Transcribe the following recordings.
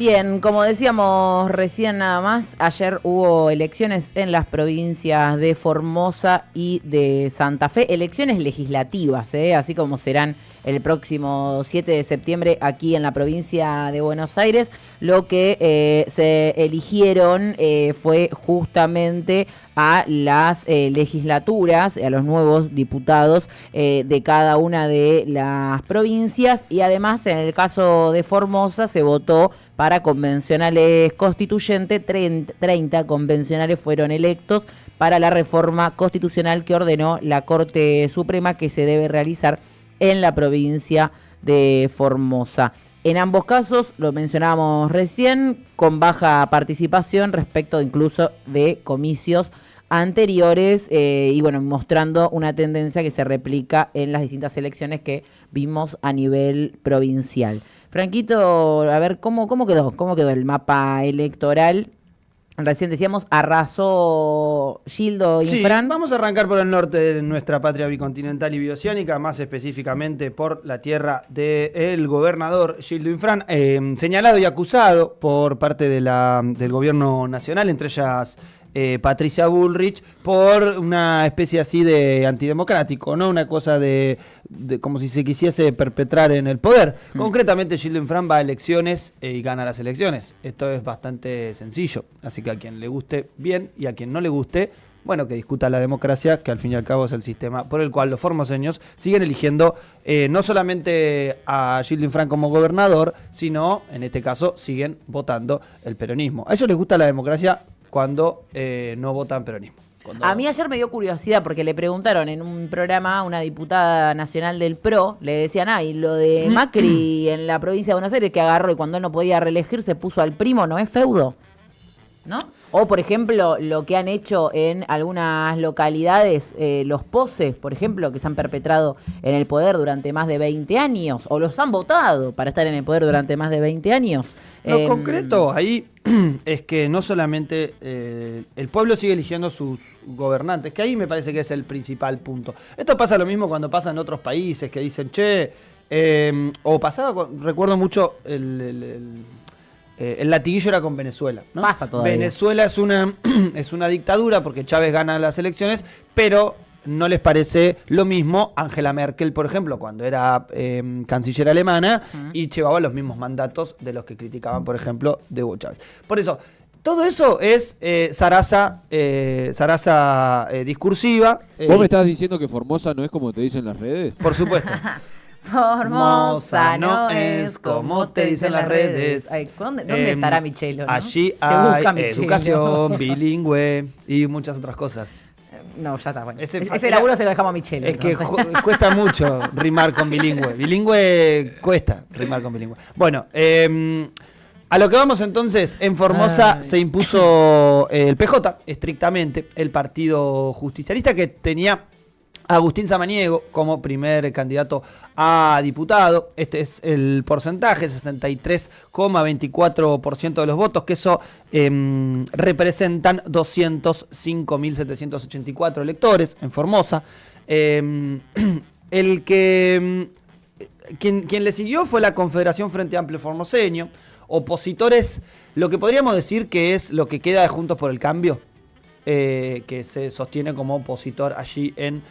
Bien, como decíamos recién nada más, ayer hubo elecciones en las provincias de Formosa y de Santa Fe, elecciones legislativas, así como serán el próximo 7 de septiembre aquí en la provincia de Buenos Aires. Lo que se eligieron fue justamente a las legislaturas, a los nuevos diputados de cada una de las provincias, y además en el caso de Formosa se votó para convencionales constituyentes. 30 convencionales fueron electos para la reforma constitucional que ordenó la Corte Suprema, que se debe realizar en la provincia de Formosa. En ambos casos, lo mencionábamos recién, con baja participación respecto incluso de comicios anteriores, y bueno, mostrando una tendencia que se replica en las distintas elecciones que vimos a nivel provincial. Franquito, a ver, ¿cómo quedó el mapa electoral? Recién decíamos, arrasó Gildo Infran. Sí, vamos a arrancar por el norte de nuestra patria bicontinental y bioceánica, más específicamente por la tierra del gobernador Gildo Infran, señalado y acusado por parte del gobierno nacional, entre ellas Patricia Bullrich, por una especie así de antidemocrático, ¿no? Una cosa de como si se quisiese perpetrar en el poder. Concretamente, Gildo Infran va a elecciones y gana las elecciones. Esto es bastante sencillo, así que a quien le guste, bien, y a quien no le guste, bueno, que discuta la democracia, que al fin y al cabo es el sistema por el cual los formoseños siguen eligiendo no solamente a Gildo Infran como gobernador, sino, en este caso, siguen votando el peronismo. A ellos les gusta la democracia cuando no votan peronismo. A mí ayer me dio curiosidad porque le preguntaron en un programa a una diputada nacional del PRO, le decían, y lo de Macri en la provincia de Buenos Aires, que agarró y cuando él no podía reelegir se puso al primo, ¿no es feudo? ¿No? O, por ejemplo, lo que han hecho en algunas localidades, los poses, por ejemplo, que se han perpetrado en el poder durante más de 20 años, o los han votado para estar en el poder durante más de 20 años. Lo concreto ahí es que no solamente el pueblo sigue eligiendo sus gobernantes, que ahí me parece que es el principal punto. Esto pasa lo mismo cuando pasa en otros países, que dicen, o pasaba, recuerdo mucho el latiguillo era con Venezuela, ¿no? Pasa todavía. Venezuela es una dictadura porque Chávez gana las elecciones, pero no les parece lo mismo Angela Merkel, por ejemplo, cuando era canciller alemana y llevaba los mismos mandatos de los que criticaban, por ejemplo, de Hugo Chávez. Por eso, todo eso es zaraza discursiva. ¿Vos me estás diciendo que Formosa no es como te dicen las redes? Por supuesto. Formosa no es como te dicen las redes. Ay, ¿dónde estará Michelo? ¿No? Allí Se hay busca Michelo. educación bilingüe y muchas otras cosas. No, ya está, bueno. Ese laburo se lo dejamos a Michelo. Es que cuesta mucho rimar con bilingüe. Bilingüe cuesta rimar con bilingüe. Bueno, a lo que vamos entonces, en Formosa se impuso el PJ, estrictamente, el partido justicialista, que tenía a Agustín Samaniego como primer candidato a diputado. Este es el porcentaje, 63,24% de los votos, que eso representan 205.784 electores en Formosa. Quien le siguió fue la Confederación Frente Amplio Formoseño, opositores, lo que podríamos decir que es lo que queda de Juntos por el Cambio, que se sostiene como opositor allí en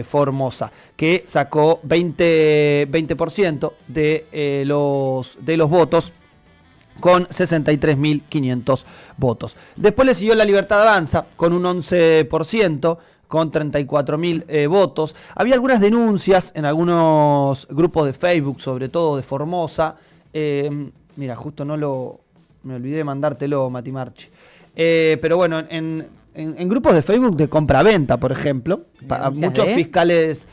Formosa, que sacó 20% de los votos, con 63.500 votos. Después le siguió La Libertad Avanza con un 11%, con 34.000 votos. Había algunas denuncias en algunos grupos de Facebook, sobre todo de Formosa. Mira, justo me olvidé de mandártelo, Mati Marchi. Pero bueno, en grupos de Facebook de compraventa, por ejemplo, muchos fiscales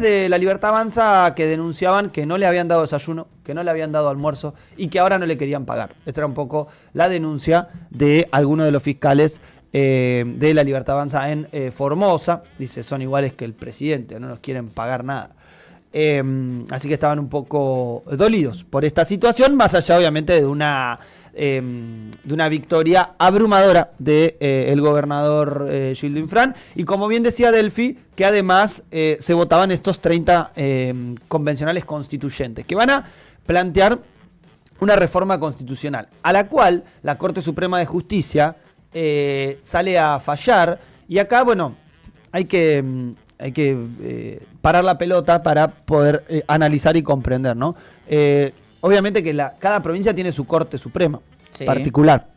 de La Libertad Avanza que denunciaban que no le habían dado desayuno, que no le habían dado almuerzo y que ahora no le querían pagar. Esta era un poco la denuncia de algunos de los fiscales de La Libertad Avanza en Formosa. Dice, son iguales que el presidente, no nos quieren pagar nada. Así que estaban un poco dolidos por esta situación, más allá obviamente de una victoria abrumadora del gobernador Gildo Infran, y como bien decía Delphi, que además se votaban estos 30 convencionales constituyentes, que van a plantear una reforma constitucional, a la cual la Corte Suprema de Justicia sale a fallar, y acá, bueno, hay que parar la pelota para poder analizar y comprender, ¿no? Obviamente que cada provincia tiene su Corte Suprema particular,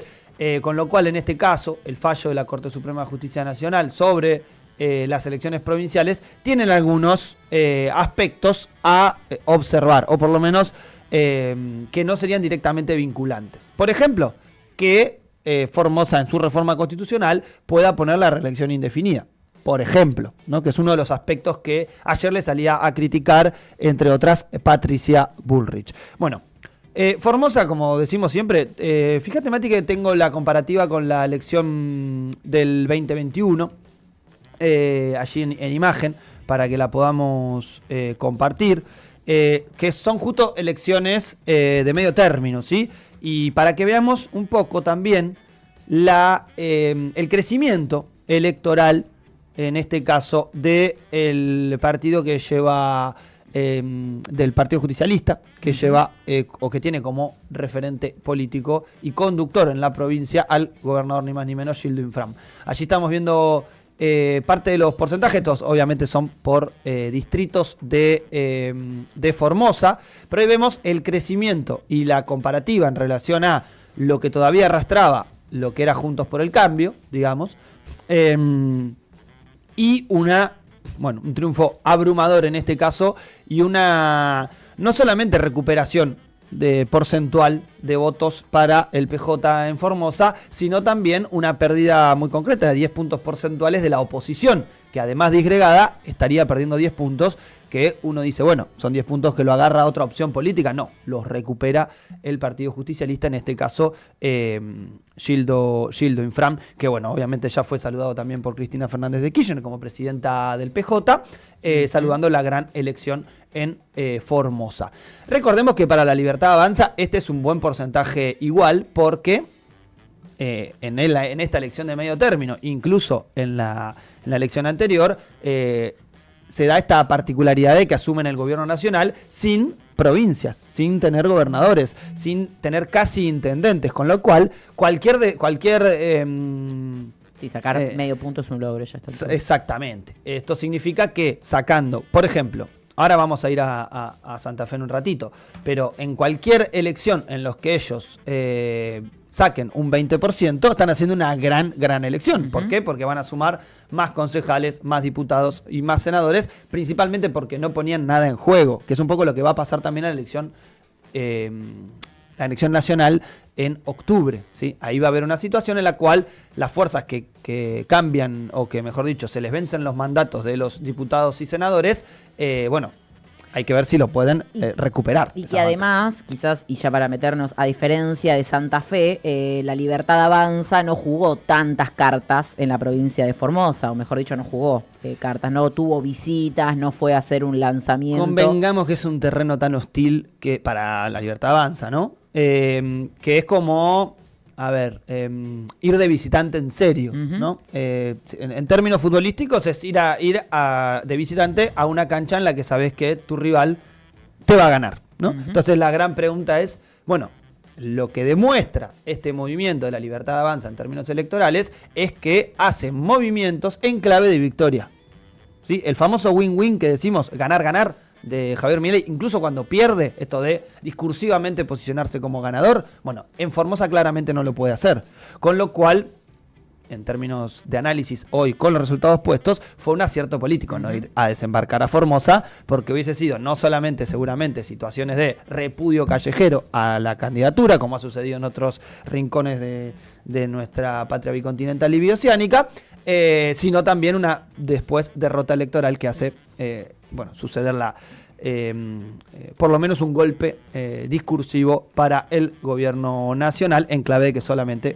con lo cual en este caso el fallo de la Corte Suprema de Justicia Nacional sobre las elecciones provinciales tienen algunos aspectos a observar, o por lo menos que no serían directamente vinculantes. Por ejemplo, que Formosa en su reforma constitucional pueda poner la reelección indefinida. Por ejemplo, ¿no? Que es uno de los aspectos que ayer le salía a criticar, entre otras, Patricia Bullrich. Bueno, Formosa, como decimos siempre, fíjate, Mati, que tengo la comparativa con la elección del 2021, allí en imagen, para que la podamos compartir, que son justo elecciones de medio término, ¿sí? Y para que veamos un poco también el crecimiento electoral, en este caso, del partido que lleva, del Partido Justicialista, que lleva o que tiene como referente político y conductor en la provincia al gobernador ni más ni menos, Gildo Infram. Allí estamos viendo parte de los porcentajes, estos obviamente son por distritos de Formosa, pero ahí vemos el crecimiento y la comparativa en relación a lo que todavía arrastraba lo que era Juntos por el Cambio, digamos, y un triunfo abrumador en este caso, y una no solamente recuperación porcentual de votos para el PJ en Formosa, sino también una pérdida muy concreta de 10 puntos porcentuales de la oposición, que además disgregada estaría perdiendo 10 puntos, que uno dice, bueno, son 10 puntos que lo agarra otra opción política. No, los recupera el Partido Justicialista, en este caso Gildo Infram, que bueno, obviamente ya fue saludado también por Cristina Fernández de Kirchner como presidenta del PJ, saludando la gran elección en Formosa. Recordemos que para La Libertad Avanza este es un buen porcentaje igual, porque en esta elección de medio término, incluso en la elección anterior, se da esta particularidad de que asumen el gobierno nacional sin provincias, sin tener gobernadores, sin tener casi intendentes, con lo cual sacar medio punto es un logro, ya está. Exactamente. Esto significa que sacando, por ejemplo, ahora vamos a ir a Santa Fe en un ratito, pero en cualquier elección en los que ellos saquen un 20%, están haciendo una gran elección. ¿Por qué? Porque van a sumar más concejales, más diputados y más senadores, principalmente porque no ponían nada en juego, que es un poco lo que va a pasar también en la elección nacional en octubre, ¿sí? Ahí va a haber una situación en la cual las fuerzas que cambian, o que mejor dicho, se les vencen los mandatos de los diputados y senadores, hay que ver si lo pueden recuperar. Y que además, quizás, y ya para meternos, a diferencia de Santa Fe, La Libertad Avanza no jugó tantas cartas en la provincia de Formosa, o mejor dicho, no jugó cartas, no tuvo visitas, no fue a hacer un lanzamiento. Convengamos que es un terreno tan hostil que para La Libertad Avanza, ¿no? Que es como, ir de visitante en serio, ¿no? En términos futbolísticos es ir de visitante a una cancha en la que sabes que tu rival te va a ganar, ¿no? Entonces la gran pregunta es, bueno, lo que demuestra este movimiento de La Libertad Avanza en términos electorales es que hace movimientos en clave de victoria, ¿sí? El famoso win-win que decimos, ganar de Javier Milei, incluso cuando pierde, esto de discursivamente posicionarse como ganador, bueno, en Formosa claramente no lo puede hacer, con lo cual, en términos de análisis hoy con los resultados puestos, fue un acierto político no ir a desembarcar a Formosa, porque hubiese sido no solamente seguramente situaciones de repudio callejero a la candidatura, como ha sucedido en otros rincones de nuestra patria bicontinental y bioceánica, sino también una después derrota electoral que hace suceder por lo menos un golpe discursivo para el gobierno nacional, en clave de que solamente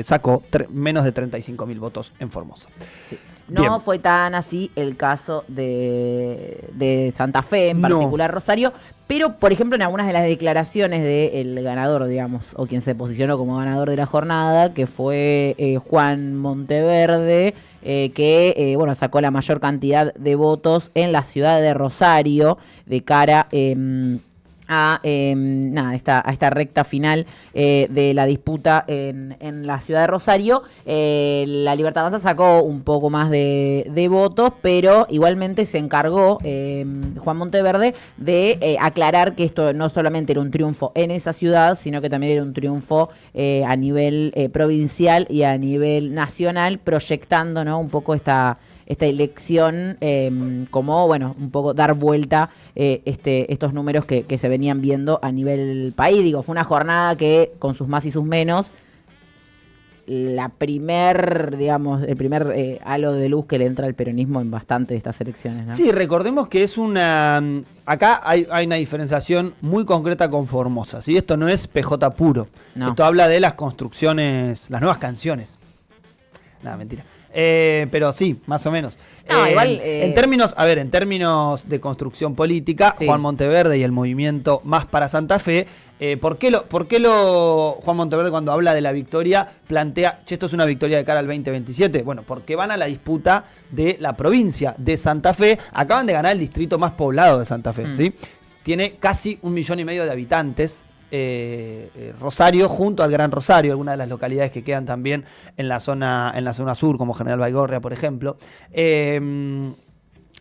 sacó menos de 35.000 votos en Formosa. Sí. No fue tan así el caso de Santa Fe, en particular Rosario, pero por ejemplo en algunas de las declaraciones del ganador, digamos, o quien se posicionó como ganador de la jornada, que fue Juan Monteverde, que sacó la mayor cantidad de votos en la ciudad de Rosario de cara a esta recta final de la disputa en la ciudad de Rosario. La Libertad Avanza sacó un poco más de votos, pero igualmente se encargó Juan Monteverde de aclarar que esto no solamente era un triunfo en esa ciudad, sino que también era un triunfo a nivel provincial y a nivel nacional, proyectando, ¿no?, un poco esta elección, como, bueno, un poco dar vuelta estos números que se venían viendo a nivel país. Digo, fue una jornada que, con sus más y sus menos, el primer halo de luz que le entra al peronismo en bastante de estas elecciones, ¿no? Sí, recordemos que es acá hay una diferenciación muy concreta con Formosa, ¿sí? Esto no es PJ puro. No. Esto habla de las construcciones, las nuevas canciones. Nada, mentira. Pero sí, más o menos. No, igual, en términos de construcción política, sí. Juan Monteverde y el movimiento Más para Santa Fe, ¿por qué Juan Monteverde, cuando habla de la victoria, plantea, che, esto es una victoria de cara al 2027? Bueno, porque van a la disputa de la provincia de Santa Fe. Acaban de ganar el distrito más poblado de Santa Fe, ¿sí? Tiene casi 1,5 millones de habitantes. Rosario, junto al Gran Rosario, algunas de las localidades que quedan también en la zona sur, como General Baigorria, por ejemplo. Y en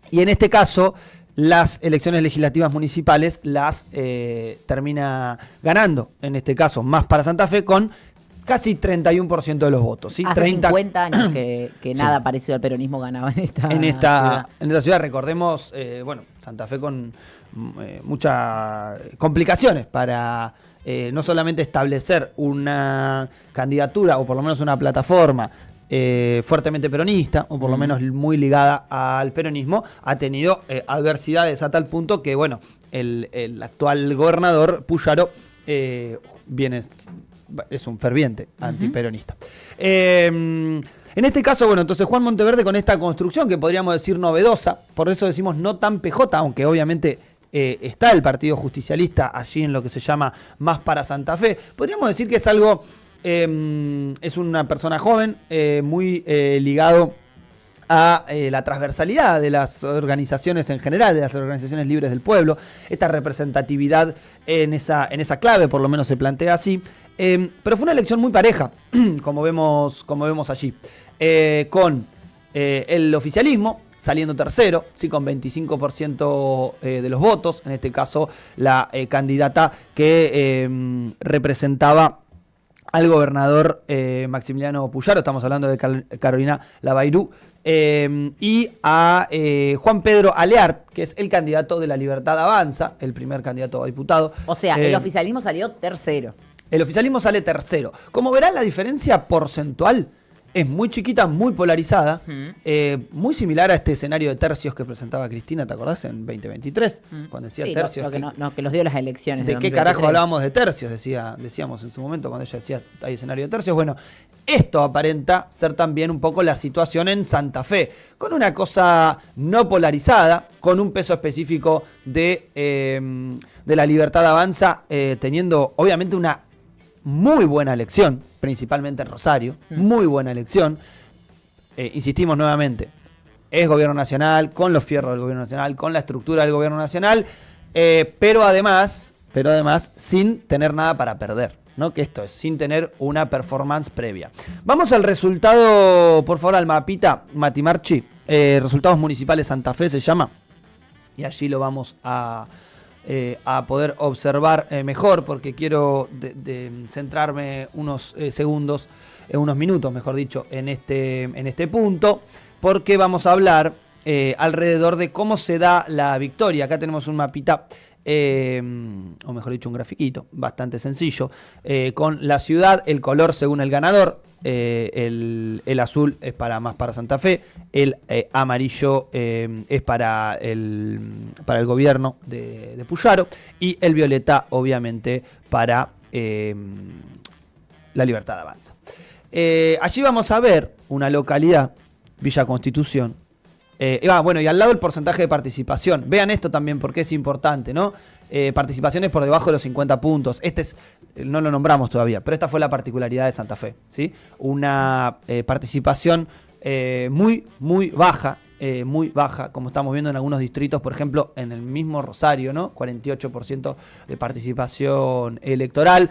este caso, las elecciones legislativas municipales las termina ganando, en este caso, Más para Santa Fe, con casi 31% de los votos. ¿Sí? Hace 50 años que sí. Nada parecido al peronismo ganaba en esta ciudad. Recordemos, Santa Fe con muchas complicaciones para no solamente establecer una candidatura, o por lo menos una plataforma fuertemente peronista, o por lo menos muy ligada al peronismo, ha tenido adversidades a tal punto que, bueno, el actual gobernador Puyaro es un ferviente antiperonista. En este caso, bueno, entonces Juan Monteverde, con esta construcción que podríamos decir novedosa, por eso decimos no tan PJ, aunque obviamente está el Partido Justicialista allí en lo que se llama Más para Santa Fe, podríamos decir que es algo, es una persona joven, muy ligado a la transversalidad de las organizaciones en general, de las organizaciones libres del pueblo, esta representatividad en esa clave, por lo menos se plantea así. Pero fue una elección muy pareja, como vemos allí, con el oficialismo saliendo tercero, sí, con 25% de los votos, en este caso la candidata que representaba al gobernador Maximiliano Puyaro, estamos hablando de Carolina Labayrú, y a Juan Pedro Aleart, que es el candidato de la Libertad Avanza, el primer candidato a diputado. O sea, el oficialismo salió tercero. El oficialismo sale tercero. Como verán, la diferencia porcentual es muy chiquita, muy polarizada, muy similar a este escenario de tercios que presentaba Cristina, ¿te acordás? En 2023, cuando decía sí, tercios. Que los dio las elecciones. ¿De qué carajo hablábamos de tercios? Decíamos en su momento cuando ella decía hay escenario de tercios. Bueno, esto aparenta ser también un poco la situación en Santa Fe, con una cosa no polarizada, con un peso específico de la Libertad Avanza, teniendo obviamente una muy buena elección, principalmente en Rosario, muy buena elección. Insistimos nuevamente, es gobierno nacional, con los fierros del gobierno nacional, con la estructura del gobierno nacional, pero además sin tener nada para perder, ¿no? Que esto es, sin tener una performance previa. Vamos al resultado, por favor, al mapita, Mati Marchi, resultados municipales Santa Fe se llama, y allí lo vamos a poder observar mejor, porque quiero centrarme unos segundos, unos minutos, mejor dicho, en este punto, porque vamos a hablar alrededor de cómo se da la victoria. Acá tenemos un mapita, o mejor dicho, un grafiquito bastante sencillo, con la ciudad, el color según el ganador. El azul es más para Santa Fe, el amarillo es para el gobierno de Puyaro, y el violeta obviamente para la Libertad Avanza. Allí vamos a ver una localidad, Villa Constitución. Bueno, y al lado el porcentaje de participación. Vean esto también porque es importante, ¿no? Participaciones por debajo de los 50 puntos. No lo nombramos todavía, pero esta fue la particularidad de Santa Fe, ¿sí? Una participación muy, muy baja muy baja, como estamos viendo en algunos distritos, por ejemplo, en el mismo Rosario, ¿no? 48% de participación electoral.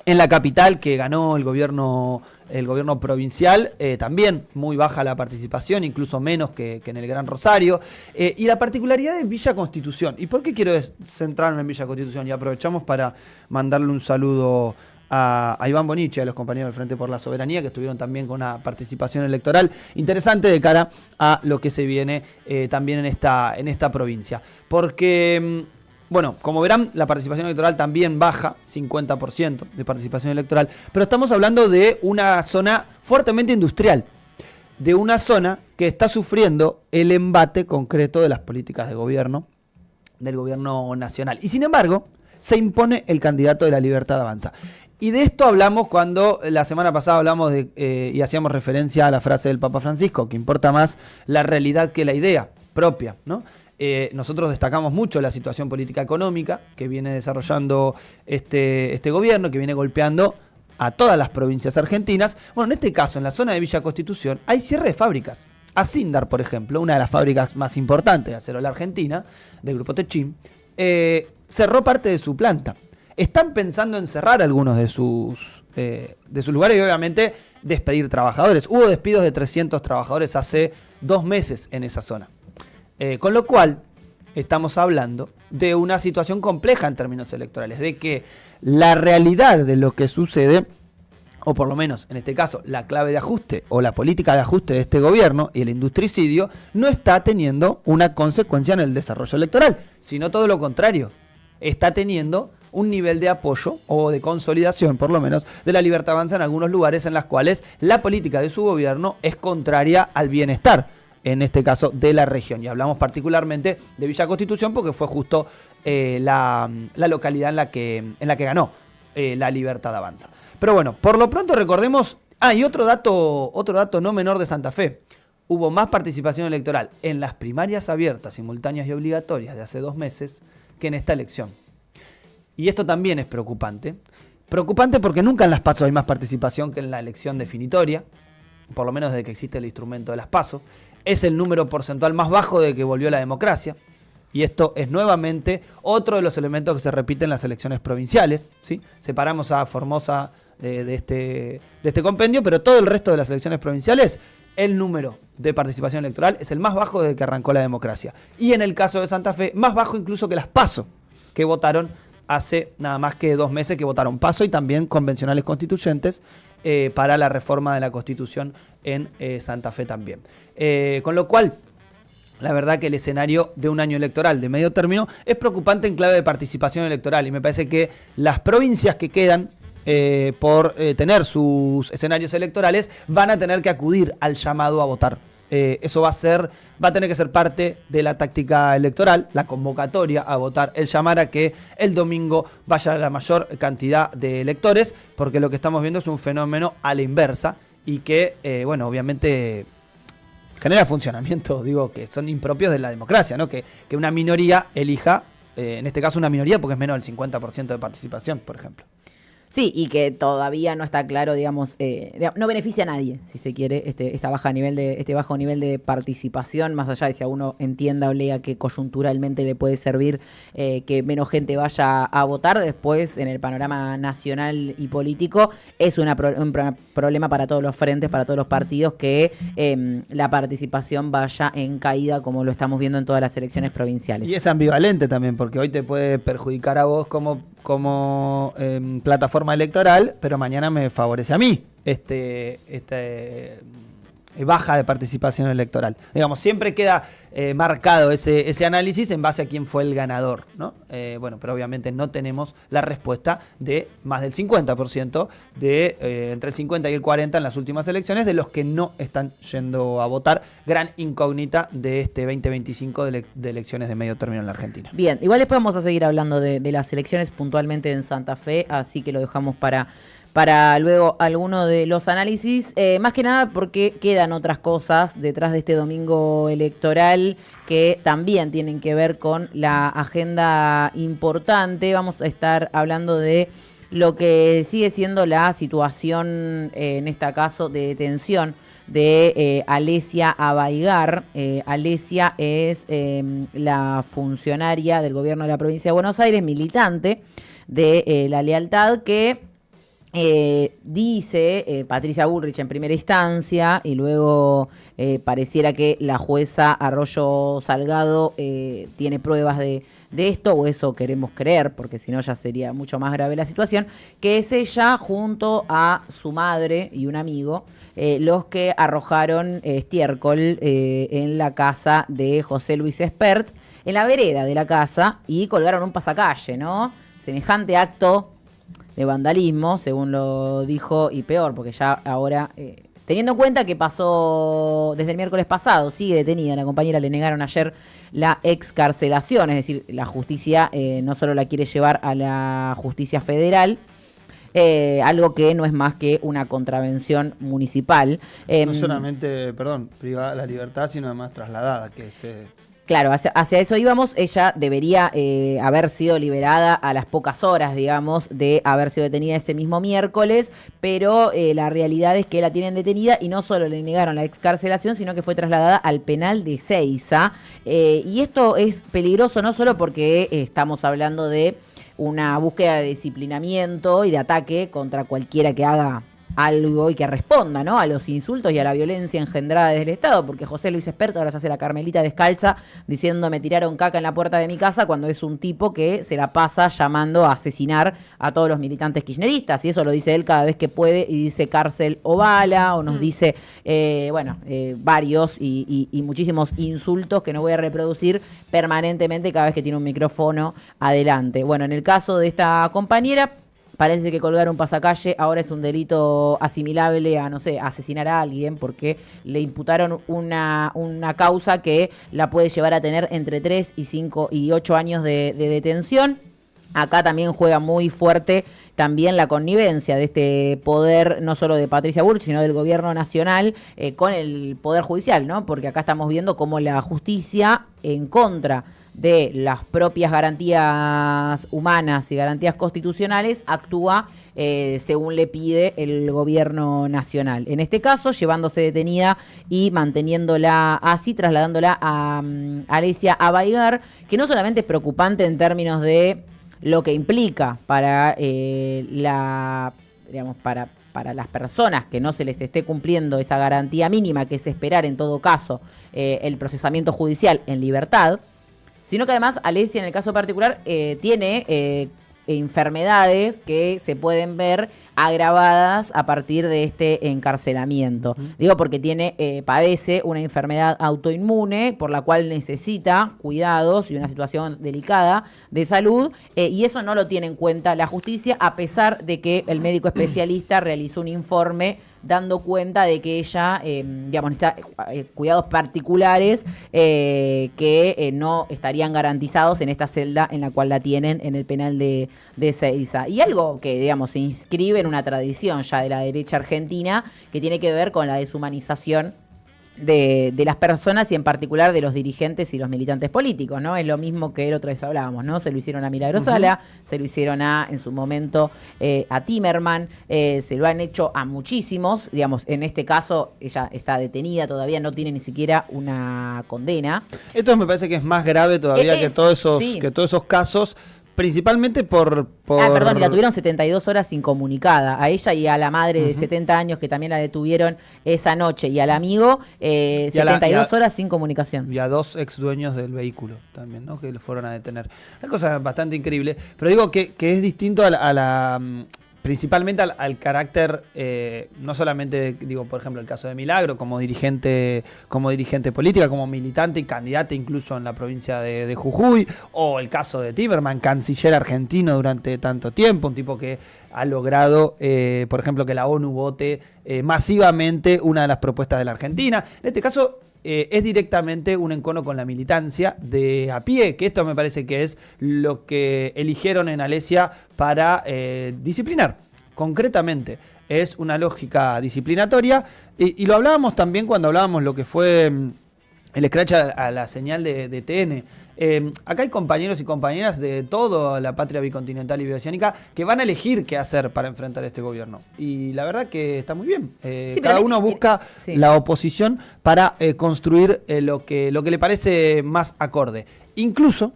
En la capital, que ganó el gobierno provincial, también muy baja la participación, incluso menos que en el Gran Rosario. Y la particularidad de Villa Constitución. ¿Y por qué quiero centrarme en Villa Constitución? Y aprovechamos para mandarle un saludo a Iván Bonici, a los compañeros del Frente por la Soberanía, que estuvieron también con una participación electoral interesante de cara a lo que se viene también en esta provincia. Porque... bueno, como verán, la participación electoral también baja, 50% de participación electoral, pero estamos hablando de una zona fuertemente industrial, de una zona que está sufriendo el embate concreto de las políticas de gobierno, del gobierno nacional. Y sin embargo, se impone el candidato de La Libertad Avanza. Y de esto hablamos cuando la semana pasada hablamos y hacíamos referencia a la frase del Papa Francisco, que importa más la realidad que la idea propia, ¿no? Nosotros destacamos mucho la situación política económica que viene desarrollando este gobierno, que viene golpeando a todas las provincias argentinas. Bueno, en este caso, en la zona de Villa Constitución, hay cierre de fábricas. Asindar, por ejemplo, una de las fábricas más importantes de acero de la Argentina, del Grupo Techim, cerró parte de su planta. Están pensando en cerrar algunos de sus lugares y obviamente despedir trabajadores. Hubo despidos de 300 trabajadores hace 2 meses en esa zona. Con lo cual, estamos hablando de una situación compleja en términos electorales, de que la realidad de lo que sucede, o por lo menos en este caso la clave de ajuste o la política de ajuste de este gobierno y el industricidio, no está teniendo una consecuencia en el desarrollo electoral, sino todo lo contrario, está teniendo un nivel de apoyo o de consolidación, por lo menos, de La Libertad Avanza en algunos lugares en los cuales la política de su gobierno es contraria al bienestar, en este caso de la región. Y hablamos particularmente de Villa Constitución porque fue justo la localidad en la que ganó La Libertad Avanza. Pero bueno, por lo pronto recordemos... y otro dato no menor de Santa Fe. Hubo más participación electoral en las primarias abiertas, simultáneas y obligatorias de hace 2 meses que en esta elección. Y esto también es preocupante. Preocupante porque nunca en las PASO hay más participación que en la elección definitoria, por lo menos desde que existe el instrumento de las PASO. Es el número porcentual más bajo de que volvió la democracia. Y esto es nuevamente otro de los elementos que se repiten en las elecciones provinciales, ¿sí? Separamos a Formosa de este compendio, pero todo el resto de las elecciones provinciales, el número de participación electoral es el más bajo desde que arrancó la democracia. Y en el caso de Santa Fe, más bajo incluso que las PASO, que votaron hace nada más que 2 meses, que votaron PASO y también convencionales constituyentes para la reforma de la Constitución en Santa Fe también. Con lo cual, la verdad que el escenario de un año electoral de medio término es preocupante en clave de participación electoral y me parece que las provincias que quedan por tener sus escenarios electorales van a tener que acudir al llamado a votar. Eso va a tener que ser parte de la táctica electoral, la convocatoria a votar, el llamar a que el domingo vaya la mayor cantidad de electores, porque lo que estamos viendo es un fenómeno a la inversa y que, bueno, obviamente genera funcionamientos, digo, que son impropios de la democracia, ¿no? Que una minoría elija, en este caso una minoría porque es menos del 50% de participación, por ejemplo. Sí, y que todavía no está claro, digamos, no beneficia a nadie, si se quiere, este bajo nivel de participación, más allá de si a uno entienda o lea que coyunturalmente le puede servir que menos gente vaya a votar, después en el panorama nacional y político es un problema para todos los frentes, para todos los partidos, que la participación vaya en caída, como lo estamos viendo en todas las elecciones provinciales. Y es ambivalente también, porque hoy te puede perjudicar a vos como plataforma electoral, pero mañana me favorece a mí baja de participación electoral. Digamos, siempre queda marcado ese análisis en base a quién fue el ganador, ¿no? Bueno, pero obviamente no tenemos la respuesta de más del 50%, entre el 50 y el 40 en las últimas elecciones, de los que no están yendo a votar. Gran incógnita de este 2025 de elecciones de medio término en la Argentina. Bien, igual después vamos a seguir hablando de las elecciones puntualmente en Santa Fe, así que lo dejamos para luego alguno de los análisis, más que nada porque quedan otras cosas detrás de este domingo electoral que también tienen que ver con la agenda importante. Vamos a estar hablando de lo que sigue siendo la situación, en este caso, de detención de Alesia Abaigar. Alesia es la funcionaria del gobierno de la provincia de Buenos Aires, militante de La Lealtad, que dice Patricia Bullrich en primera instancia, y luego pareciera que la jueza Arroyo Salgado tiene pruebas de esto, o eso queremos creer, porque si no ya sería mucho más grave la situación, que es ella junto a su madre y un amigo los que arrojaron estiércol en la casa de José Luis Espert, en la vereda de la casa, y colgaron un pasacalle, ¿no? Semejante acto de vandalismo, según lo dijo, y peor, porque ya ahora, teniendo en cuenta que pasó desde el miércoles pasado, sigue detenida, la compañera le negaron ayer la excarcelación, es decir, la justicia no solo la quiere llevar a la justicia federal, algo que no es más que una contravención municipal. No solamente, privada la libertad, sino además trasladada, que se... Claro, hacia eso íbamos. Ella debería haber sido liberada a las pocas horas, digamos, de haber sido detenida ese mismo miércoles, pero la realidad es que la tienen detenida y no solo le negaron la excarcelación, sino que fue trasladada al penal de Seiza. Y esto es peligroso no solo porque estamos hablando de una búsqueda de disciplinamiento y de ataque contra cualquiera que haga algo y que responda, ¿no?, a los insultos y a la violencia engendrada desde el Estado, porque José Luis Espert ahora se hace la Carmelita descalza diciendo me tiraron caca en la puerta de mi casa, cuando es un tipo que se la pasa llamando a asesinar a todos los militantes kirchneristas, y eso lo dice él cada vez que puede, y dice cárcel o bala, o nos dice varios y muchísimos insultos que no voy a reproducir permanentemente cada vez que tiene un micrófono adelante. Bueno, en el caso de esta compañera, parece que colgar un pasacalle ahora es un delito asimilable a, no sé, asesinar a alguien, porque le imputaron una causa que la puede llevar a tener entre 3 y 5 y 8 años de detención. Acá también juega muy fuerte también la connivencia de este poder, no solo de Patricia Bullrich, sino del gobierno nacional con el poder judicial, ¿no? Porque acá estamos viendo cómo la justicia, en contra de las propias garantías humanas y garantías constitucionales, actúa según le pide el gobierno nacional. En este caso, llevándose detenida y manteniéndola así, trasladándola a Alesia Abaigar, que no solamente es preocupante en términos de lo que implica para para las personas que no se les esté cumpliendo esa garantía mínima, que es esperar en todo caso el procesamiento judicial en libertad, sino que además Alesia, en el caso particular, tiene enfermedades que se pueden ver agravadas a partir de este encarcelamiento. Digo porque padece una enfermedad autoinmune por la cual necesita cuidados y una situación delicada de salud, y eso no lo tiene en cuenta la justicia, a pesar de que el médico especialista realizó un informe dando cuenta de que ella, necesita cuidados particulares que no estarían garantizados en esta celda en la cual la tienen en el penal de Seiza. Y algo que, se inscribe en una tradición ya de la derecha argentina, que tiene que ver con la deshumanización de las personas y en particular de los dirigentes y los militantes políticos, ¿no? Es lo mismo que el otra vez hablábamos, ¿no? Se lo hicieron a Milagro Sala, se lo hicieron en su momento a Timerman, se lo han hecho a muchísimos, en este caso ella está detenida, todavía no tiene ni siquiera una condena. Esto me parece que es más grave todavía que todos esos casos. Principalmente por... y la tuvieron 72 horas incomunicada, a ella y a la madre de 70 años que también la detuvieron esa noche, y al amigo 72 horas sin comunicación. Y a 2 ex dueños del vehículo también, ¿no?, que lo fueron a detener. Una cosa bastante increíble, pero digo que es distinto principalmente al carácter, no solamente, por ejemplo, el caso de Milagro como dirigente política, como militante y candidata incluso en la provincia de Jujuy, o el caso de Timerman, canciller argentino durante tanto tiempo, un tipo que ha logrado, por ejemplo, que la ONU vote masivamente una de las propuestas de la Argentina. En este caso, es directamente un encono con la militancia de a pie, que esto me parece que es lo que eligieron en Alesia para disciplinar. Concretamente, es una lógica disciplinatoria, y lo hablábamos también cuando hablábamos lo que fue el scratch a la señal de TN. Acá hay compañeros y compañeras de toda la patria bicontinental y bioceánica que van a elegir qué hacer para enfrentar este gobierno. Y la verdad que está muy bien. Cada uno busca la oposición para construir lo que le parece más acorde. Incluso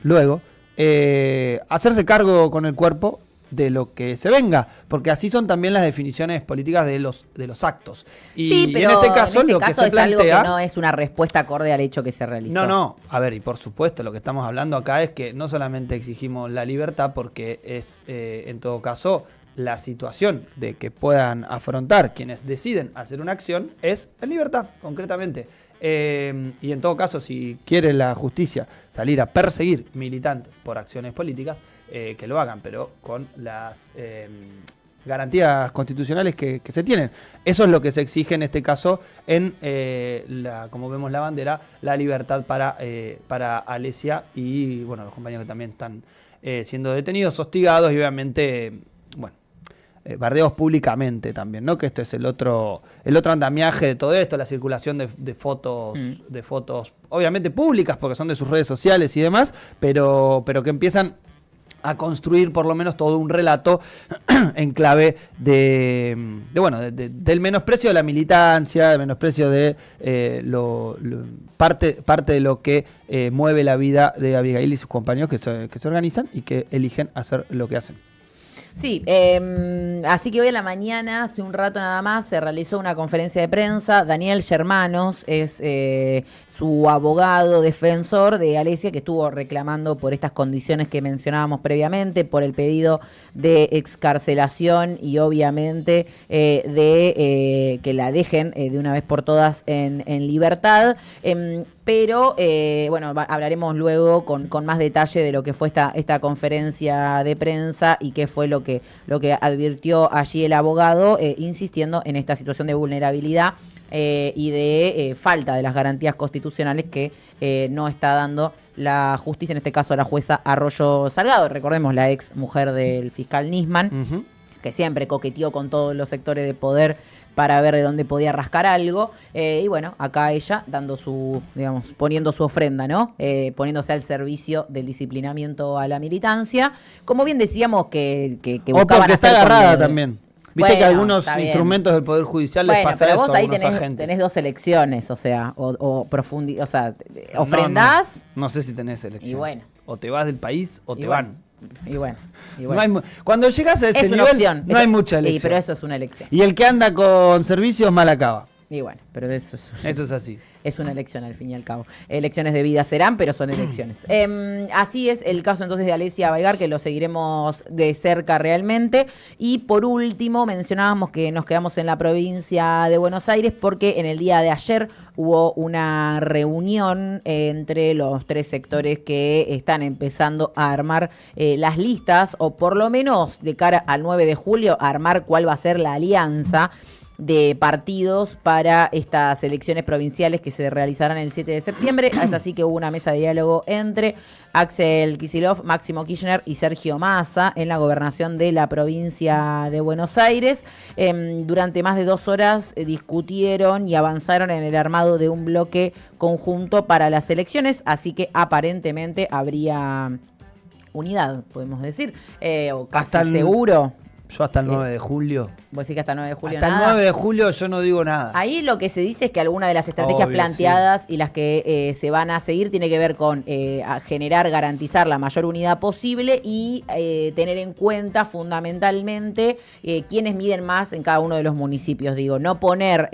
luego, hacerse cargo con el cuerpo de lo que se venga, porque así son también las definiciones políticas de los actos. Y pero en este caso lo que se es algo plantea que no es una respuesta acorde al hecho que se realizó. No, a ver, y por supuesto lo que estamos hablando acá es que no solamente exigimos la libertad, porque es en todo caso la situación de que puedan afrontar quienes deciden hacer una acción es en libertad, concretamente. Y en todo caso, si quiere la justicia salir a perseguir militantes por acciones políticas, que lo hagan, pero con las garantías constitucionales que se tienen. Eso es lo que se exige en este caso en, como vemos la bandera, la libertad para Alesia y bueno, los compañeros que también están siendo detenidos, hostigados y obviamente, bueno, bardeos públicamente también, ¿no? Que esto es el otro andamiaje de todo esto, la circulación de fotos, obviamente públicas porque son de sus redes sociales y demás, pero que empiezan a construir por lo menos todo un relato en clave del menosprecio de la militancia, del menosprecio de parte de lo que mueve la vida de Abigail y sus compañeros que se organizan y que eligen hacer lo que hacen. Sí, así que hoy en la mañana, hace un rato nada más, se realizó una conferencia de prensa. Daniel Germanos es su abogado defensor de Alesia, que estuvo reclamando por estas condiciones que mencionábamos previamente, por el pedido de excarcelación y obviamente de que la dejen de una vez por todas en libertad. Pero bueno, hablaremos luego con más detalle de lo que fue esta conferencia de prensa y qué fue lo que advirtió allí el abogado, insistiendo en esta situación de vulnerabilidad y de falta de las garantías constitucionales que no está dando la justicia, en este caso la jueza Arroyo Salgado, recordemos la ex mujer del fiscal Nisman, que siempre coqueteó con todos los sectores de poder para ver de dónde podía rascar algo, y bueno, acá ella dando poniendo su ofrenda, ¿no? Poniéndose al servicio del disciplinamiento a la militancia, como bien decíamos que buscaban porque está hacer agarrada también. Viste que algunos instrumentos bien. del Poder Judicial les pasa pero eso vos a ahí algunos agentes. tenés dos elecciones, o sea, ofrendás. No sé si tenés elecciones. Y bueno. O te vas del país o te van. Y bueno. Cuando llegas a ese nivel, no hay mucha elección. Pero eso es una elección. Y el que anda con servicios mal acaba. Y bueno, pero eso es así. Es una elección al fin y al cabo. Elecciones de vida serán, pero son elecciones. Así es el caso entonces de Alesia Baigar, que lo seguiremos de cerca realmente. Y por último, mencionábamos que nos quedamos en la provincia de Buenos Aires porque en el día de ayer hubo una reunión entre los tres sectores que están empezando a armar las listas, o por lo menos de cara al 9 de julio, a armar cuál va a ser la alianza de partidos para estas elecciones provinciales que se realizarán el 7 de septiembre. Es así que hubo una mesa de diálogo entre Axel Kicillof, Máximo Kirchner y Sergio Massa en la gobernación de la provincia de Buenos Aires. Durante más de 2 horas discutieron y avanzaron en el armado de un bloque conjunto para las elecciones, así que aparentemente habría unidad, podemos decir, o casi seguro. Yo hasta el 9 de julio. ¿Vos decís que hasta el 9 de julio hasta nada? El 9 de julio yo no digo nada. Ahí lo que se dice es que alguna de las estrategias planteadas y las que se van a seguir tiene que ver con garantizar la mayor unidad posible y tener en cuenta fundamentalmente quiénes miden más en cada uno de los municipios. Digo, no poner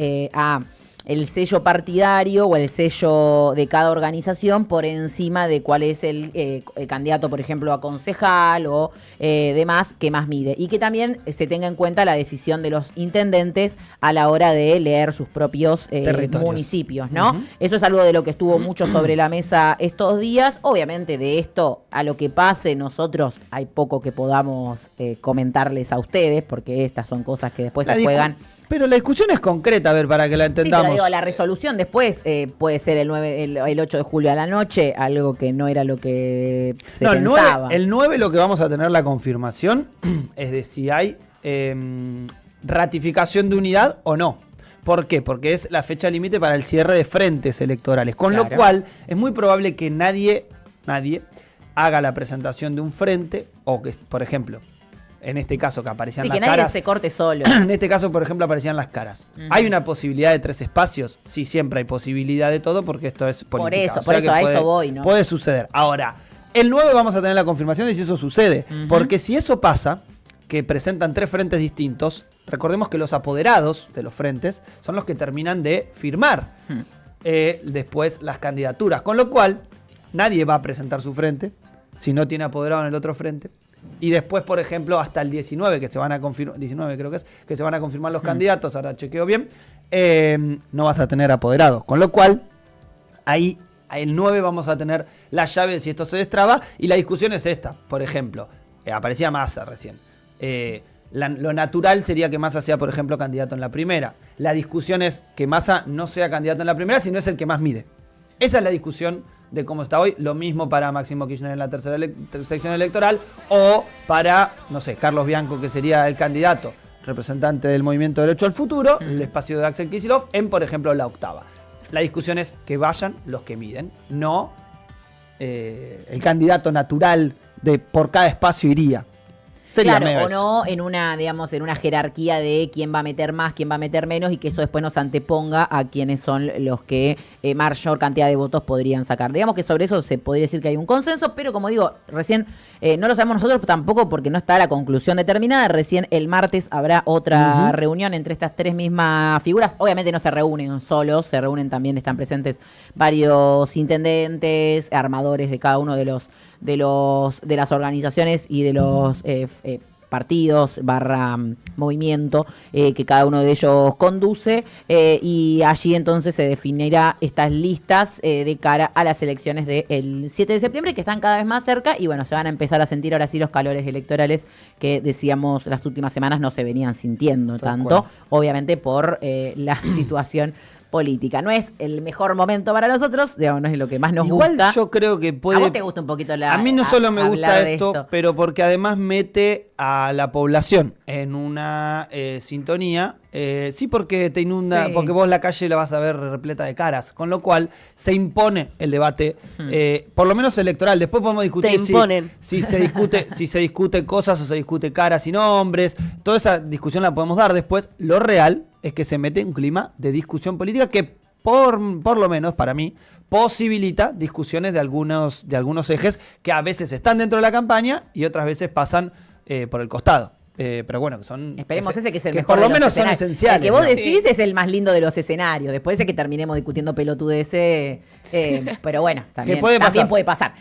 el sello partidario o el sello de cada organización por encima de cuál es el candidato, por ejemplo, a concejal o demás que más mide. Y que también se tenga en cuenta la decisión de los intendentes a la hora de leer sus propios municipios, ¿no? Eso es algo de lo que estuvo mucho sobre la mesa estos días. Obviamente de esto a lo que pase nosotros hay poco que podamos comentarles a ustedes, porque estas son cosas que después se juegan. Pero la discusión es concreta, a ver, para que la entendamos. Sí, pero digo, la resolución después puede ser el 8 de julio a la noche, algo que no era lo que se pensaba. El 9 lo que vamos a tener la confirmación es de si hay ratificación de unidad o no. ¿Por qué? Porque es la fecha límite para el cierre de frentes electorales. Con lo cual, es muy probable que nadie haga la presentación de un frente, o que, por ejemplo, en este caso que aparecían las que nadie caras. se corte solo. En este caso, por ejemplo, aparecían las caras. ¿Hay una posibilidad de 3 espacios? Sí, siempre hay posibilidad de todo porque esto es política. Por eso a eso voy, ¿no? Puede suceder. Ahora, el 9 vamos a tener la confirmación de si eso sucede. Porque si eso pasa, que presentan 3 frentes distintos, recordemos que los apoderados de los frentes son los que terminan de firmar después las candidaturas. Con lo cual, nadie va a presentar su frente si no tiene apoderado en el otro frente. Y después, por ejemplo, hasta el 19, que se van a confirmar, 19 creo que se van a confirmar los candidatos, ahora chequeo bien, no vas a tener apoderados. Con lo cual, ahí el 9 vamos a tener la llave de si esto se destraba, y la discusión es esta. Por ejemplo, aparecía Massa recién. Lo natural sería que Massa sea, por ejemplo, candidato en la primera. La discusión es que Massa no sea candidato en la primera, sino es el que más mide. Esa es la discusión de cómo está hoy. Lo mismo para Máximo Kirchner en la tercera sección electoral, o para, no sé, Carlos Bianco, que sería el candidato representante del Movimiento Derecho al Futuro, el espacio de Axel Kicillof, en, por ejemplo, la octava. La discusión es que vayan los que miden, no el candidato natural de por cada espacio iría. Claro, o no en una, digamos, en una jerarquía de quién va a meter más, quién va a meter menos, y que eso después nos anteponga a quiénes son los que mayor cantidad de votos podrían sacar. Digamos que sobre eso se podría decir que hay un consenso, pero como digo, recién no lo sabemos nosotros tampoco porque no está la conclusión determinada. Recién el martes habrá otra reunión entre estas 3 mismas figuras. Obviamente no se reúnen solos, se reúnen también, están presentes varios intendentes, armadores de cada uno de las organizaciones y de los partidos movimiento que cada uno de ellos conduce, y allí entonces se definirá estas listas de cara a las elecciones del 7 de septiembre, que están cada vez más cerca, y bueno, se van a empezar a sentir ahora sí los calores electorales que decíamos las últimas semanas no se venían sintiendo tanto, obviamente por la situación política. No es el mejor momento para nosotros, digamos, no es lo que más nos gusta. Igual yo creo que puede... ¿A vos te gusta un poquito A mí no solo me gusta esto, pero porque además mete a la población en una sintonía. Sí, porque te inunda, porque vos la calle la vas a ver repleta de caras, con lo cual se impone el debate, por lo menos electoral. Después podemos discutir si se discute cosas o se discute caras y nombres. Toda esa discusión la podemos dar después. Lo real es que se mete un clima de discusión política que por lo menos para mí posibilita discusiones de algunos ejes que a veces están dentro de la campaña y otras veces pasan por el costado. Pero bueno, que son... Esperemos ese que es el que mejor por lo de los menos son escenarios. esenciales. El que vos decís es el más lindo de los escenarios. Después de que terminemos discutiendo pelotudeces, pero bueno, también puede pasar.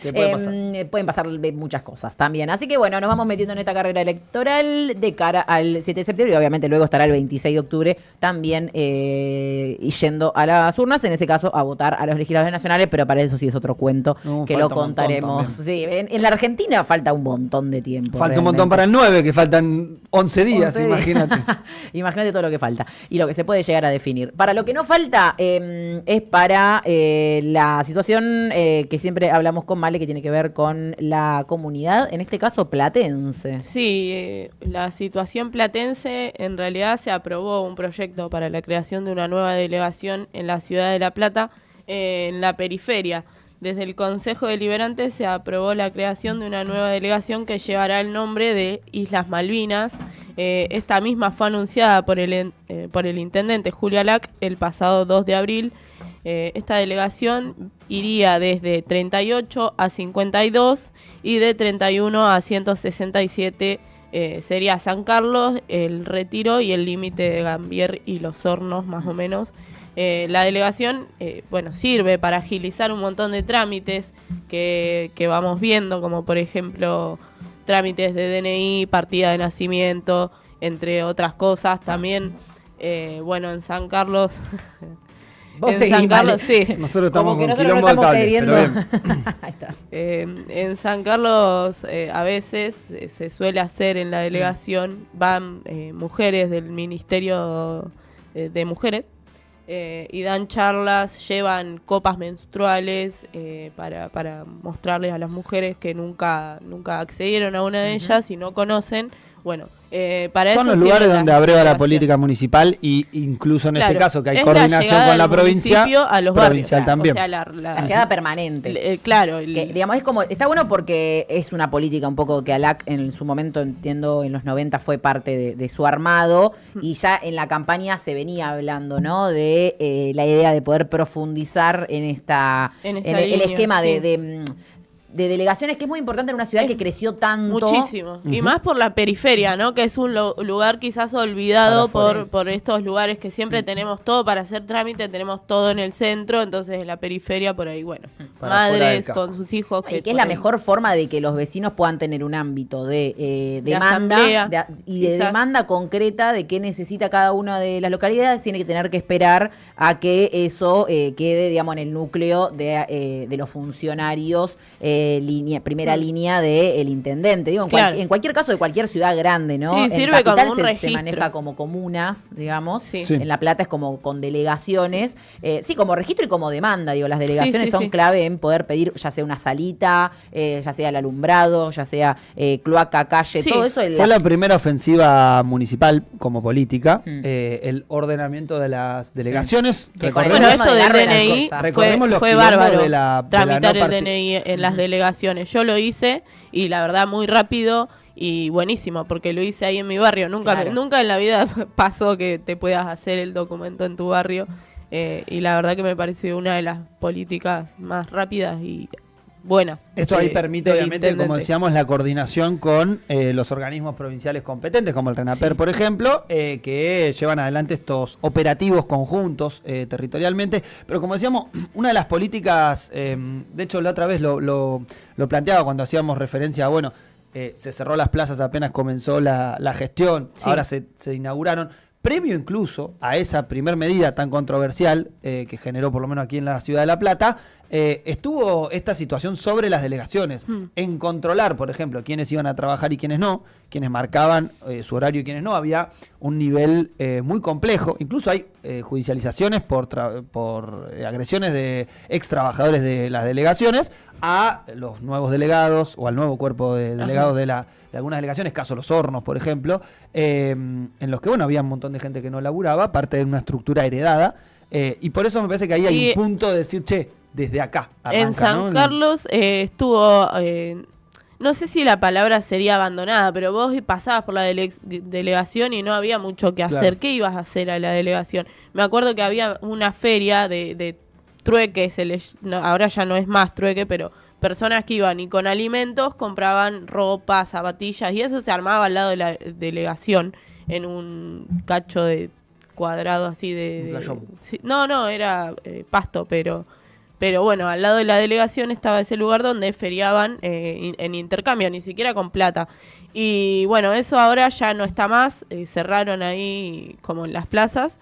Pueden pasar muchas cosas también. Así que bueno, nos vamos metiendo en esta carrera electoral de cara al 7 de septiembre, y obviamente luego estará el 26 de octubre también yendo a las urnas, en ese caso a votar a los legisladores nacionales, pero para eso sí es otro cuento que lo contaremos. Sí, en la Argentina falta un montón de tiempo. Falta un montón para el 9, que faltan 11 días, imagínate. Imagínate todo lo que falta y lo que se puede llegar a definir. Para lo que no falta es para la situación que siempre hablamos con Male, que tiene que ver con la comunidad, en este caso platense. Sí, la situación platense, en realidad se aprobó un proyecto para la creación de una nueva delegación en la ciudad de La Plata, en la periferia. Desde el Consejo Deliberante se aprobó la creación de una nueva delegación que llevará el nombre de Islas Malvinas. Esta misma fue anunciada por el intendente Julio Alac el pasado 2 de abril. Esta delegación iría desde 38 a 52 y de 31 a 167 sería San Carlos, El Retiro y el límite de Gambier y Los Hornos, más o menos. La delegación sirve para agilizar un montón de trámites que vamos viendo, como por ejemplo trámites de DNI, partida de nacimiento, entre otras cosas. También, en San Carlos... En San Carlos, sí. Nosotros estamos con quilombo de cables, Ahí está. En San Carlos a veces se suele hacer en la delegación, van mujeres del Ministerio de Mujeres, y dan charlas, llevan copas menstruales para mostrarles a las mujeres que nunca accedieron a una de ellas y no conocen bueno, para Son eso los lugares sirven donde las abreva la delegaciones. política municipal y incluso en este Claro, caso que hay es la coordinación llegada con la del provincia, municipio a los provincial barrios, también. O sea, La llegada permanente. claro, Que, digamos, es como, está bueno porque es una política un poco que ALAC en su momento, entiendo, en los 90 fue parte de su armado y ya en la campaña se venía hablando, ¿no? De la idea de poder profundizar en En el línea, esquema sí. de delegaciones, que es muy importante en una ciudad que creció tanto. Muchísimo. Y más por la periferia, ¿no? Que es un lugar quizás olvidado Para afuera. por estos lugares que siempre tenemos todo para hacer trámite, tenemos todo en el centro, entonces en la periferia por ahí, bueno, Para afuera del madres casco. con sus hijos. Y que es por la ahí- mejor forma de que los vecinos puedan tener un ámbito de De demanda asamblea, de quizás. demanda concreta de qué necesita cada una de las localidades. Tiene que tener que esperar a que eso quede, digamos, en el núcleo de los funcionarios, primera línea del intendente. Digo, Claro. en cualquier caso de cualquier ciudad grande, ¿no? Sí, En sirve capital como un se registro. maneja como comunas, digamos. Sí. Sí. En La Plata es como con delegaciones. Sí, como registro y como demanda. Digo, las delegaciones sí, son sí. clave en poder pedir ya sea una salita, ya sea el alumbrado, ya sea cloaca, calle, Sí. todo eso. Fue la primera ofensiva municipal como política, Mm. el ordenamiento de las delegaciones. Que con el Bueno, gobierno esto de del Larra era DNI cosa. Recordemos los fue quilombos bárbaro de la tramitar no el parti- DNI en las delegaciones. Yo lo hice y la verdad muy rápido y buenísimo porque lo hice ahí en mi barrio. Claro. Nunca en la vida pasó que te puedas hacer el documento en tu barrio y la verdad que me pareció una de las políticas más rápidas y buenas. Esto ahí de- permite, del obviamente, como intendente. decíamos, la coordinación con los organismos provinciales competentes, como el RENAPER, Sí. por ejemplo, que llevan adelante estos operativos conjuntos territorialmente. Pero como decíamos, una de las políticas, de hecho la otra vez lo planteaba cuando hacíamos referencia a, bueno, se cerró las plazas apenas comenzó la gestión, Sí. ahora se inauguraron. Previo incluso a esa primer medida tan controversial que generó por lo menos aquí en la ciudad de La Plata, estuvo esta situación sobre las delegaciones, en controlar, por ejemplo, quiénes iban a trabajar y quiénes no, quiénes marcaban su horario y quiénes no. Había un nivel muy complejo, incluso hay judicializaciones por agresiones de ex trabajadores de las delegaciones a los nuevos delegados o al nuevo cuerpo de delegados de algunas delegaciones, caso Los Hornos, por ejemplo, en los que, bueno, había un montón de gente que no laburaba, parte de una estructura heredada, y por eso me parece que ahí hay Y un punto de decir, che, desde acá arranca, En San ¿no? Carlos estuvo, no sé si la palabra sería abandonada, pero vos pasabas por la delegación y no había mucho que hacer. Claro. ¿Qué ibas a hacer a la delegación? Me acuerdo que había una feria de trueque, ahora ya no es más trueque, pero personas que iban y con alimentos compraban ropa, zapatillas y eso se armaba al lado de la delegación en un cacho de cuadrado así Un playón. sí, no, era pasto, pero bueno, al lado de la delegación estaba ese lugar donde feriaban en intercambio, ni siquiera con plata. Y bueno, eso ahora ya no está más, cerraron ahí como en las plazas.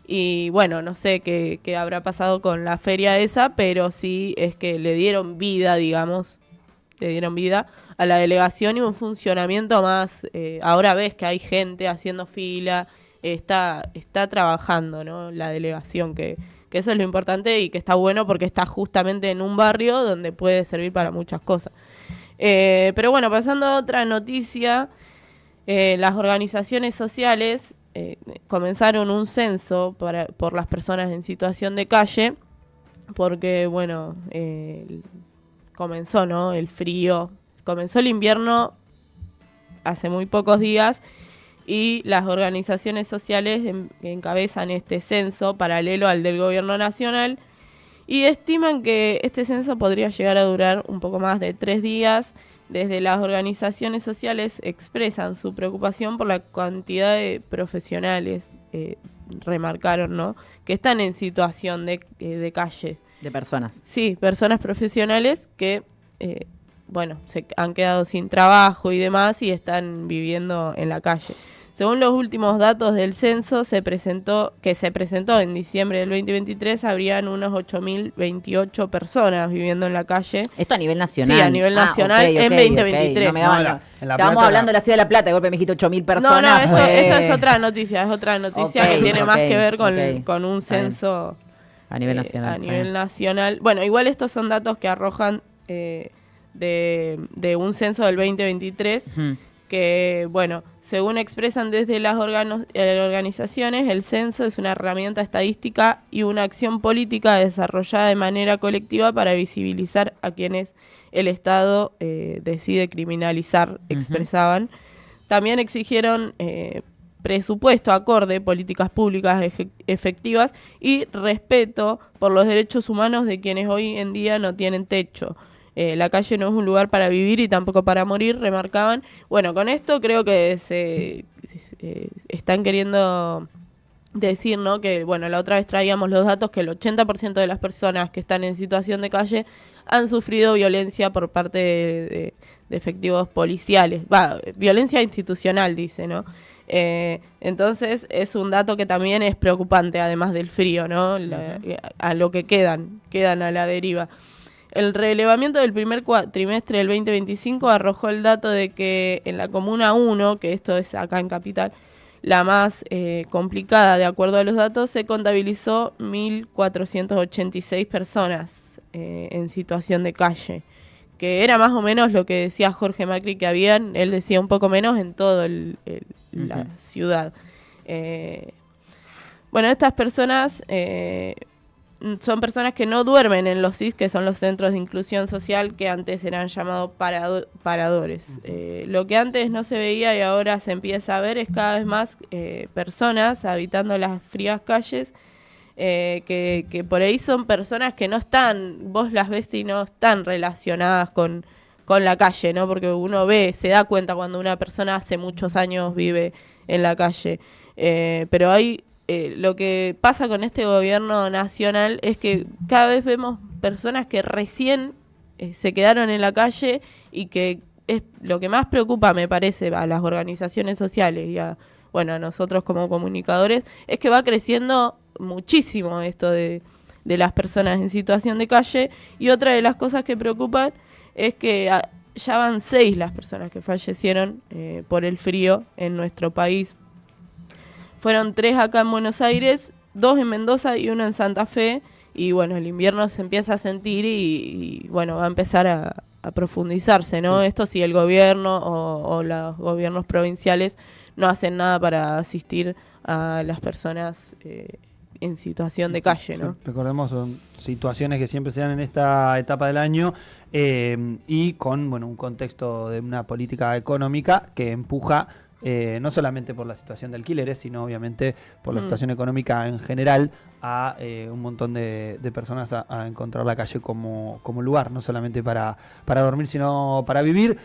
Y bueno, no sé qué habrá pasado con la feria esa, pero sí es que le dieron vida, digamos, a la delegación y un funcionamiento más. Ahora ves que hay gente haciendo fila, está trabajando, ¿no? La delegación, que eso es lo importante y que está bueno porque está justamente en un barrio donde puede servir para muchas cosas. Pero bueno, pasando a otra noticia, las organizaciones sociales comenzaron un censo por las personas en situación de calle, porque bueno, comenzó, ¿no? El frío, comenzó el invierno hace muy pocos días y las organizaciones sociales que encabezan este censo paralelo al del gobierno nacional y estiman que este censo podría llegar a durar un poco más de 3 días. Desde las organizaciones sociales expresan su preocupación por la cantidad de profesionales, remarcaron, ¿no? Que están en situación de calle. De personas. Sí, personas profesionales que, bueno, se han quedado sin trabajo y demás y están viviendo en la calle. Según los últimos datos del censo se presentó en diciembre del 2023, habrían unos 8.028 personas viviendo en la calle. Esto a nivel nacional. Sí, a nivel nacional en 2023. No me daban- No, en La Estábamos Plata hablando de la ciudad de La Plata, de golpe me dijiste 8.000 personas. No, esto fue es otra noticia, Ok, que tiene más que ver ok. con un Está bien. censo a nivel nacional. a está nivel bien. nacional. Bueno, igual estos son datos que arrojan de un censo del 2023 Ujú. que, bueno, Según expresan desde las organizaciones, el censo es una herramienta estadística y una acción política desarrollada de manera colectiva para visibilizar a quienes el Estado decide criminalizar, expresaban. También exigieron presupuesto acorde, políticas públicas efectivas y respeto por los derechos humanos de quienes hoy en día no tienen techo. La calle no es un lugar para vivir y tampoco para morir, remarcaban. Bueno, con esto creo que se están queriendo decir, ¿no? Que, bueno, la otra vez traíamos los datos que el 80% de las personas que están en situación de calle han sufrido violencia por parte de efectivos policiales. Violencia institucional, dice, ¿no? Entonces es un dato que también es preocupante, además del frío, ¿no? A lo que quedan a la deriva. El relevamiento del primer trimestre del 2025 arrojó el dato de que en la Comuna 1, que esto es acá en Capital, la más complicada de acuerdo a los datos, se contabilizó 1.486 personas en situación de calle, que era más o menos lo que decía Jorge Macri que habían, él decía un poco menos en toda la ciudad. Bueno, estas personas son personas que no duermen en los CIS, que son los centros de inclusión social, que antes eran llamados paradores. Lo que antes no se veía y ahora se empieza a ver es cada vez más personas habitando las frías calles, que por ahí son personas que no están, vos las ves y no están relacionadas con la calle, ¿no? Porque uno se da cuenta cuando una persona hace muchos años vive en la calle. Pero hay... lo que pasa con este gobierno nacional es que cada vez vemos personas que recién se quedaron en la calle y que es lo que más preocupa, me parece, a las organizaciones sociales y a nosotros como comunicadores, es que va creciendo muchísimo esto de las personas en situación de calle. Y otra de las cosas que preocupan es que ya van 6 las personas que fallecieron por el frío en nuestro país. Fueron 3 acá en Buenos Aires, 2 en Mendoza y 1 en Santa Fe. Y bueno, el invierno se empieza a sentir y bueno, va a empezar a profundizarse, ¿no? Sí. Esto si el gobierno o los gobiernos provinciales no hacen nada para asistir a las personas en situación de calle, ¿no? Sí, recordemos, son situaciones que siempre se dan en esta etapa del año y con un contexto de una política económica que empuja no solamente por la situación de alquileres, sino obviamente por la situación económica en general, a un montón de personas a encontrar la calle como lugar, no solamente para dormir, sino para vivir.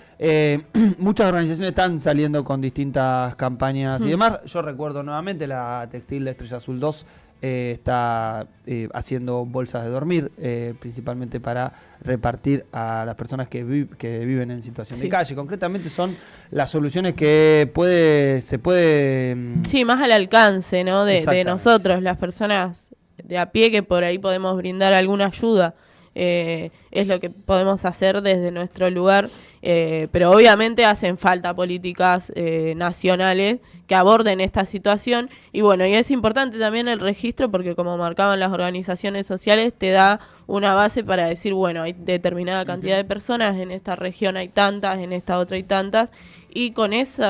Muchas organizaciones están saliendo con distintas campañas y demás. Yo recuerdo nuevamente la Textil de Estrella Azul 2 está haciendo bolsas de dormir, principalmente para repartir a las personas que viven en situación de calle. Concretamente son las soluciones que se puede... Sí, más al alcance, ¿no? de nosotros, las personas de a pie, que por ahí podemos brindar alguna ayuda. Es lo que podemos hacer desde nuestro lugar, pero obviamente hacen falta políticas nacionales que aborden esta situación. Y bueno, y es importante también el registro, porque como marcaban las organizaciones sociales, te da una base para decir, bueno, hay determinada cantidad de personas, en esta región hay tantas, en esta otra hay tantas, y con ese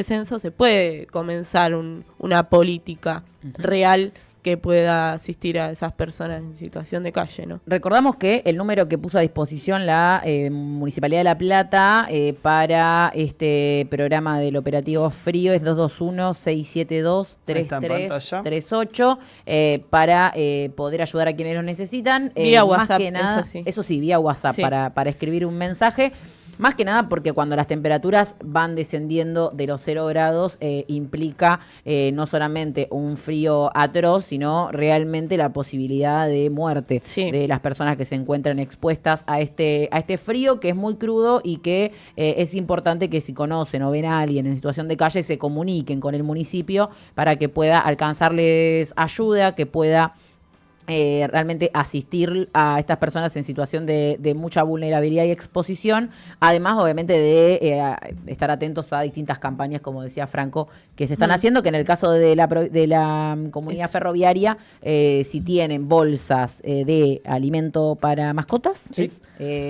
censo se puede comenzar una política real que pueda asistir a esas personas en situación de calle, ¿no? Recordamos que el número que puso a disposición la Municipalidad de La Plata para este programa del operativo Frío es 221-672-3338 para poder ayudar a quienes lo necesitan. Vía WhatsApp, más que nada, eso sí, vía WhatsApp, sí, para escribir un mensaje. Más que nada porque cuando las temperaturas van descendiendo de los 0 grados implica no solamente un frío atroz, sino realmente la posibilidad de muerte de las personas que se encuentran expuestas a este frío, que es muy crudo y que es importante que si conocen o ven a alguien en situación de calle se comuniquen con el municipio para que pueda alcanzarles ayuda, que pueda realmente asistir a estas personas en situación de mucha vulnerabilidad y exposición, además obviamente de estar atentos a distintas campañas, como decía Franco, que se están haciendo, que en el caso de la comunidad ferroviaria, si tienen bolsas de alimento para mascotas, Sí.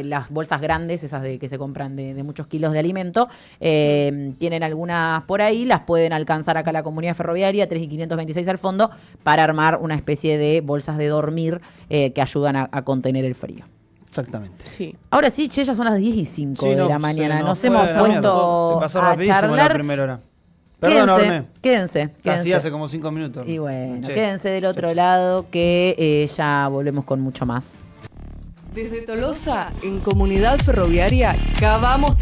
las bolsas grandes, esas que se compran de muchos kilos de alimento, tienen algunas por ahí, las pueden alcanzar acá la comunidad ferroviaria, 3.526 al fondo, para armar una especie de bolsas de dormir que ayudan a contener el frío. Exactamente. Sí. Ahora sí, che, ya son las 10:05 Sí, de no, la mañana. sí, no, Nos fue hemos la puesto mierda. Se pasó a rapidísimo la charlar. primera hora. Perdón, Orne. Quédense. Así hace como 5 minutos. Y bueno, Che. quédense del otro Che. lado que ya volvemos con mucho más. Desde Tolosa, en Comunidad Ferroviaria, cavamos